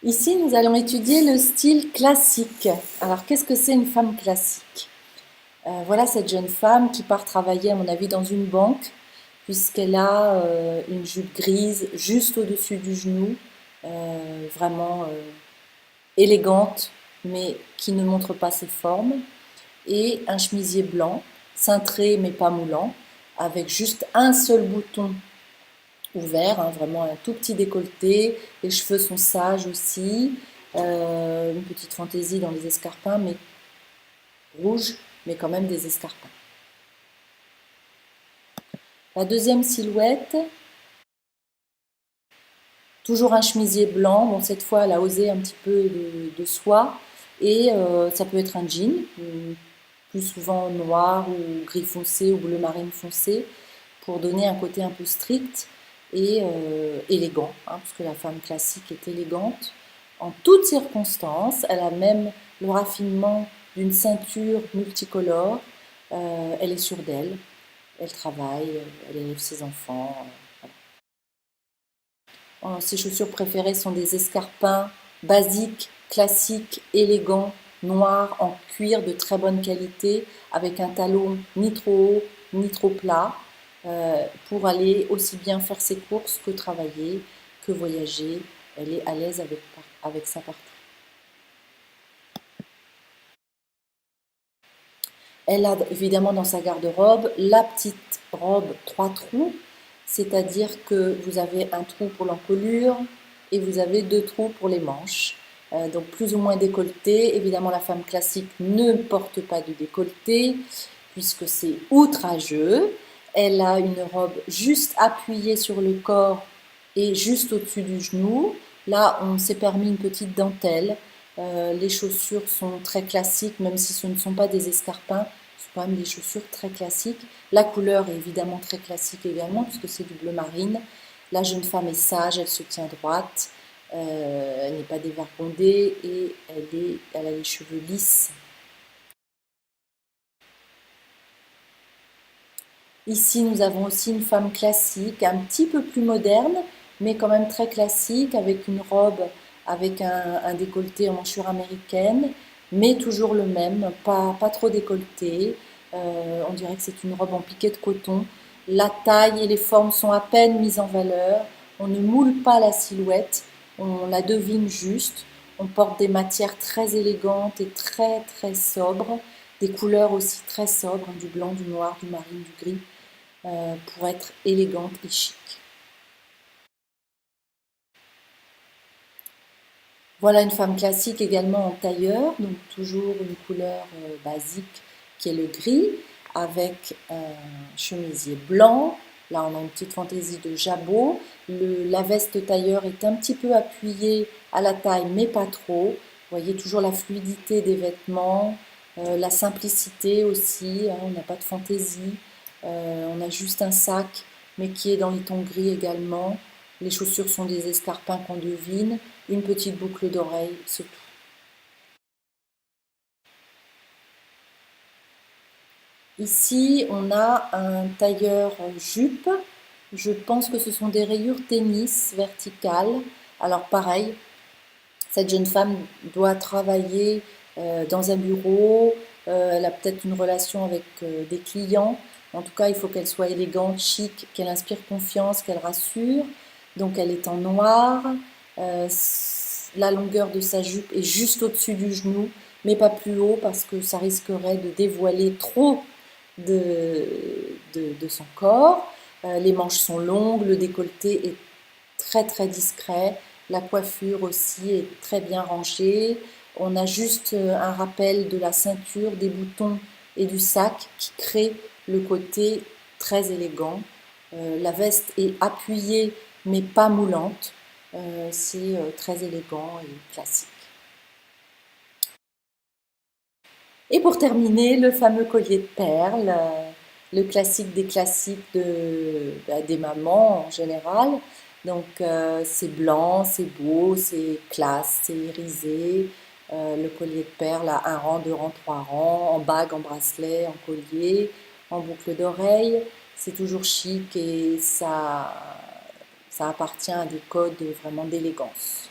Ici, nous allons étudier le style classique. Alors, qu'est-ce que c'est une femme classique? Voilà cette jeune femme qui part travailler, à mon avis, dans une banque, puisqu'elle a une jupe grise juste au-dessus du genou, vraiment élégante, mais qui ne montre pas ses formes, et un chemisier blanc, cintré mais pas moulant, avec juste un seul bouton ouvert, hein, vraiment un tout petit décolleté. Les cheveux sont sages aussi. Une petite fantaisie dans les escarpins, mais rouges, mais quand même des escarpins. La deuxième silhouette, toujours un chemisier blanc. Bon, cette fois, elle a osé un petit peu de soie. Et ça peut être un jean, plus souvent noir ou gris foncé ou bleu marine foncé, pour donner un côté un peu strict et élégant, hein, parce que la femme classique est élégante en toutes circonstances. Elle a même le raffinement d'une ceinture multicolore. Elle est sûre d'elle, elle travaille, elle élève ses enfants. Ses chaussures préférées sont des escarpins basiques, classiques, élégants, noirs, en cuir de très bonne qualité, avec un talon ni trop haut ni trop plat, pour aller aussi bien faire ses courses que travailler, que voyager. Elle est à l'aise avec ça partout. Elle a évidemment dans sa garde-robe la petite robe 3 trous, c'est-à-dire que vous avez un trou pour l'encolure et vous avez 2 trous pour les manches. Donc plus ou moins décolleté. Évidemment, la femme classique ne porte pas de décolleté puisque c'est outrageux. Elle a une robe juste appuyée sur le corps et juste au-dessus du genou. Là, on s'est permis une petite dentelle. Les chaussures sont très classiques, même si ce ne sont pas des escarpins, ce sont quand même des chaussures très classiques. La couleur est évidemment très classique également, puisque c'est du bleu marine. La jeune femme est sage, elle se tient droite, elle n'est pas dévergondée et elle a les cheveux lisses. Ici, nous avons aussi une femme classique, un petit peu plus moderne, mais quand même très classique, avec une robe avec un décolleté en manchure américaine, mais toujours le même, pas trop décolleté. On dirait que c'est une robe en piqué de coton. La taille et les formes sont à peine mises en valeur. On ne moule pas la silhouette, on la devine juste. On porte des matières très élégantes et très très sobres, des couleurs aussi très sobres, hein, du blanc, du noir, du marine, du gris, pour être élégante et chic. Voilà une femme classique également en tailleur, donc toujours une couleur basique qui est le gris, avec un chemisier blanc. Là, on a une petite fantaisie de jabot. La veste tailleur est un petit peu appuyée à la taille, mais pas trop. Vous voyez toujours la fluidité des vêtements, la simplicité aussi, hein, on n'a pas de fantaisie. On a juste un sac, mais qui est dans les tons gris également. Les chaussures sont des escarpins qu'on devine, une petite boucle d'oreille, c'est tout. Ici, on a un tailleur jupe. Je pense que ce sont des rayures tennis verticales. Alors pareil, cette jeune femme doit travailler dans un bureau, elle a peut-être une relation avec des clients. En tout cas, il faut qu'elle soit élégante, chic, qu'elle inspire confiance, qu'elle rassure. Donc elle est en noir. Euh, la longueur de sa jupe est juste au-dessus du genou, mais pas plus haut parce que ça risquerait de dévoiler trop de son corps. Les manches sont longues, le décolleté est très très discret. La coiffure aussi est très bien rangée. On a juste un rappel de la ceinture, des boutons et du sac qui crée le côté très élégant. La veste est appuyée mais pas moulante. C'est très élégant et classique. Et pour terminer, le fameux collier de perles, le classique des classiques des mamans en général. Donc c'est blanc, c'est beau, c'est classe, c'est irisé. Le collier de perles a un rang, 2 rangs, 3 rangs, en bague, en bracelet, en collier, en boucle d'oreille. C'est toujours chic et ça appartient à des codes vraiment d'élégance.